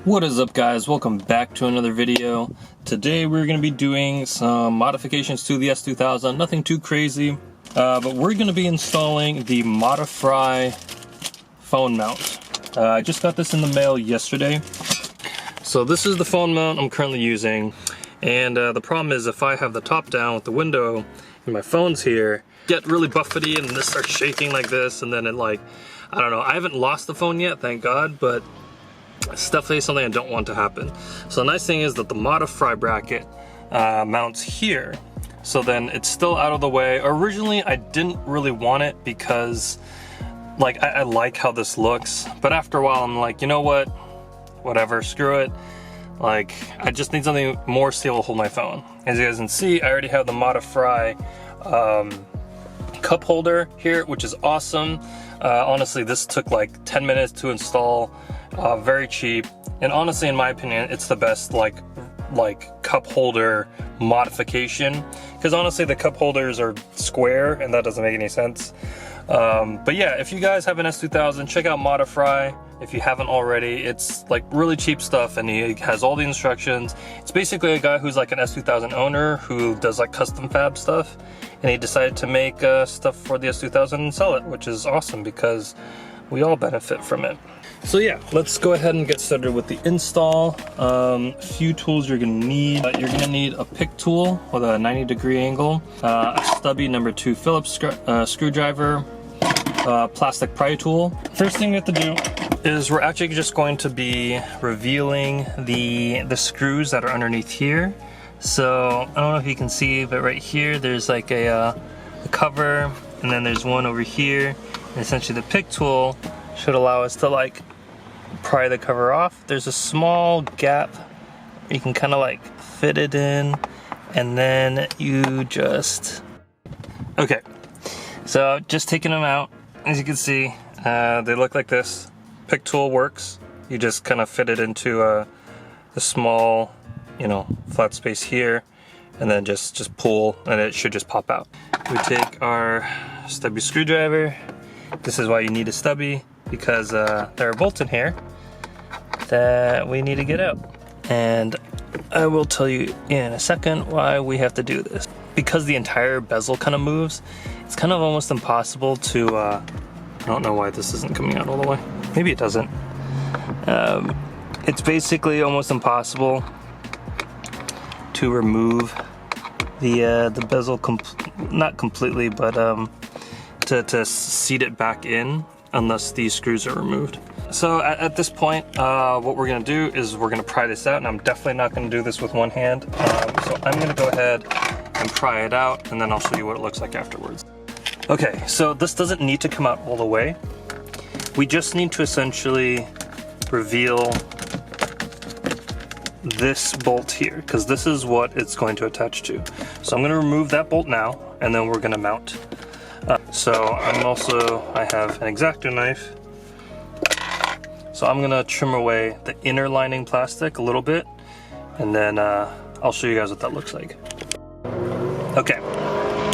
What is up, guys? Welcome back to another video. Today we're going to be doing some modifications to the S2000. Nothing too crazy, but we're going to be installing the Modifry phone mount. I just got this in the mail yesterday. So this is the phone mount I'm currently using, and the problem is if I have the top down with the window and my phone's here, get really buffety and this starts shaking like this, and then it I don't know, I haven't lost the phone yet, thank God, but it's definitely something I don't want to happen. So the nice thing is that the Modifry bracket mounts here, so then it's still out of the way. Originally I didn't really want it because I like how this looks, but after a while I'm like, you know what, whatever, screw it. I just need something more stable to hold my phone. As you guys can see, I already have the Modifry cup holder here, which is awesome. Honestly, this took like 10 minutes to install. Very cheap, and honestly, in my opinion, it's the best like cup holder modification, because honestly the cup holders are square and that doesn't make any sense. But yeah, if you guys have an S2000, check out Modifry if you haven't already. It's like really cheap stuff, and he has all the instructions. It's basically a guy who's like an S2000 owner who does like custom fab stuff, and he decided to make stuff for the S2000 and sell it, which is awesome because we all benefit from it. So yeah, let's go ahead and get started with the install. Few tools you're gonna need. You're gonna need a pick tool with a 90-degree angle, a stubby #2 Phillips screwdriver, plastic pry tool. First thing we have to do is we're actually just going to be revealing the screws that are underneath here. So I don't know if you can see, but right here there's like a cover, and then there's one over here. And essentially the pick tool should allow us to pry the cover off. There's a small gap you can kind of fit it in, and then you just, okay, so just taking them out, as you can see, they look like this. Pick tool works. You just kind of fit it into a small, flat space here, and then just pull, and it should just pop out. We take our stubby screwdriver. This is why you need a stubby, because there are bolts in here that we need to get out. And I will tell you in a second why we have to do this. Because the entire bezel kind of moves, it's kind of almost impossible to, I don't know why this isn't coming out all the way. Maybe it doesn't. It's basically almost impossible to remove the bezel, not completely, but to seat it back in unless these screws are removed. So at this point, what we're gonna do is we're gonna pry this out, and I'm definitely not gonna do this with one hand. So I'm gonna go ahead and pry it out, and then I'll show you what it looks like afterwards. Okay, so this doesn't need to come out all the way. We just need to essentially reveal this bolt here, because this is what it's going to attach to. So I'm gonna remove that bolt now, and then we're gonna mount. So I have an X-Acto knife. So I'm gonna trim away the inner lining plastic a little bit, and then I'll show you guys what that looks like. Okay,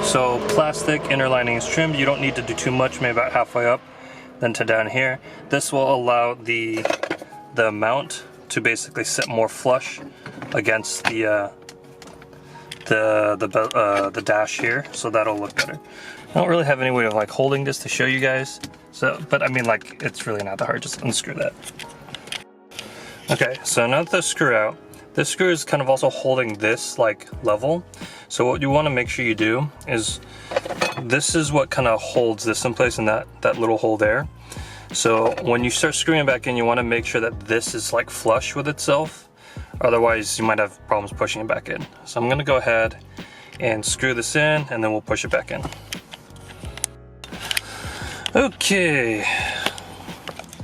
so plastic inner lining is trimmed. You don't need to do too much, maybe about halfway up, then to down here. This will allow the mount to basically sit more flush against the dash here, so that'll look better. I don't really have any way of holding this to show you guys, so, but I mean, it's really not that hard. Just unscrew that. Okay, so now that the screw out, this screw is kind of also holding this level. So what you want to make sure you do is, this is what kind of holds this in place, in that little hole there. So when you start screwing it back in, you want to make sure that this is flush with itself. Otherwise, you might have problems pushing it back in. So I'm gonna go ahead and screw this in, and then we'll push it back in. Okay,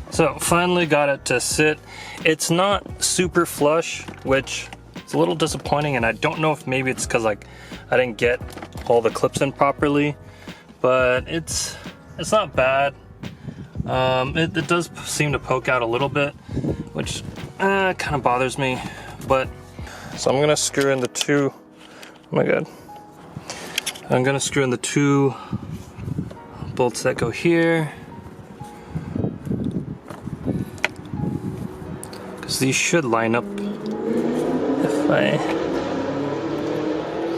so finally got it to sit. It's not super flush, which is a little disappointing, and I don't know if maybe it's because I didn't get all the clips in properly, but it's not bad. It does seem to poke out a little bit, which kind of bothers me, but so I'm gonna screw in the two, oh my god, I'm gonna screw in the two bolts that go here, because these should line up if I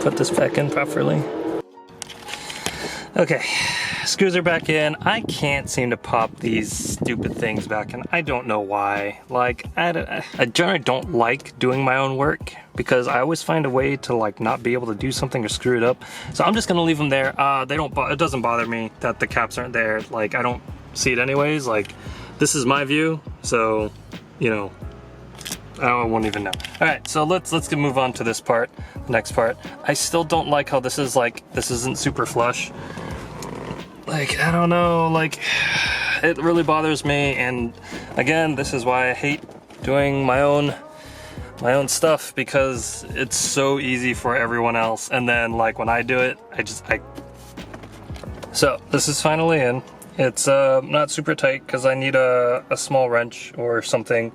put this back in properly. Okay, screws are back in. I can't seem to pop these stupid things back in. I don't know why. Like, I generally don't like doing my own work because I always find a way to like not be able to do something or screw it up. So I'm just gonna leave them there. It doesn't bother me that the caps aren't there. Like, I don't see it anyways. Like, this is my view, so you know, I won't even know. All right, so let's move on to this part, the next part. I still don't like how this isn't super flush. Like, I don't know, like, it really bothers me, and again, this is why I hate doing my own stuff, because it's so easy for everyone else, and then like when I do it, So this is finally in. It's not super tight because I need a small wrench or something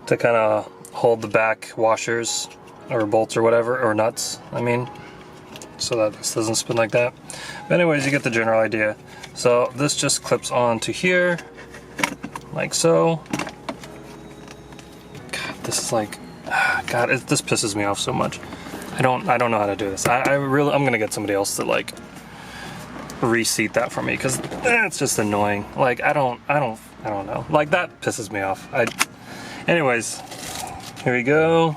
to kind of hold the back washers or bolts or whatever, or nuts, I mean, so that this doesn't spin like that. But anyways, you get the general idea. So this just clips onto here, like so. God, this is like, this pisses me off so much. I don't know how to do this. I'm gonna get somebody else to like reseat that for me, because it's just annoying. Like, I don't know. Like, that pisses me off. Anyways, here we go.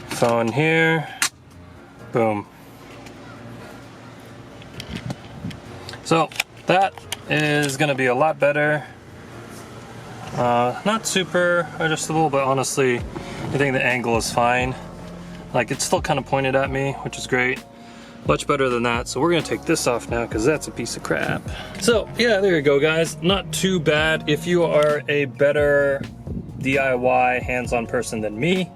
Phone here. Boom. So that is gonna be a lot better. Not super, or just a little bit, honestly. I think the angle is fine. Like, it's still kind of pointed at me, which is great. Much better than that. So we're gonna take this off now because that's a piece of crap. So yeah, there you go, guys. Not too bad. If you are a better DIY hands-on person than me,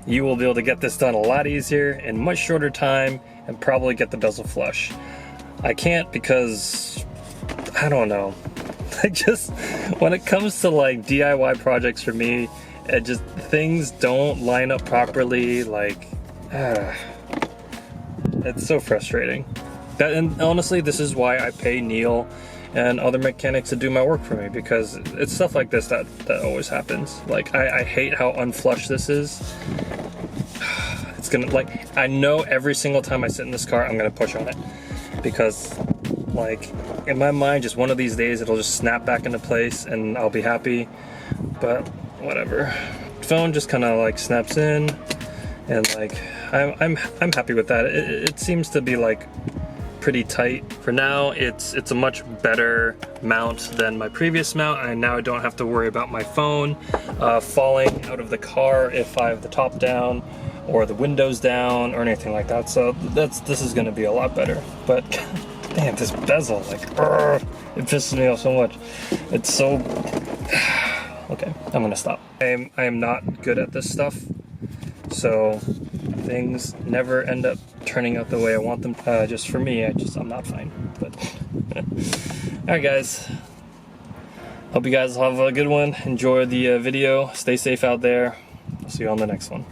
you will be able to get this done a lot easier in much shorter time and probably get the bezel flush. I can't because I don't know. When it comes to like DIY projects for me, things don't line up properly. Like, it's so frustrating. And honestly, this is why I pay Neil and other mechanics to do my work for me, because it's stuff like this that always happens. Like, I hate how unflush this is. It's gonna, like, I know every single time I sit in this car, I'm gonna push on it, because like, in my mind, just one of these days it'll just snap back into place and I'll be happy. But whatever. Phone just kind of like snaps in, and like, I'm happy with that. It seems to be like pretty tight for now. It's a much better mount than my previous mount, and now I don't have to worry about my phone falling out of the car if I have the top down or the windows down or anything like that. So this is going to be a lot better. But damn, this bezel, like, it pisses me off so much. It's so okay, I'm gonna stop. I am not good at this stuff, so things never end up turning out the way I want them. Just for me, I'm not fine. But alright, guys, hope you guys have a good one. Enjoy the video. Stay safe out there. I'll see you on the next one.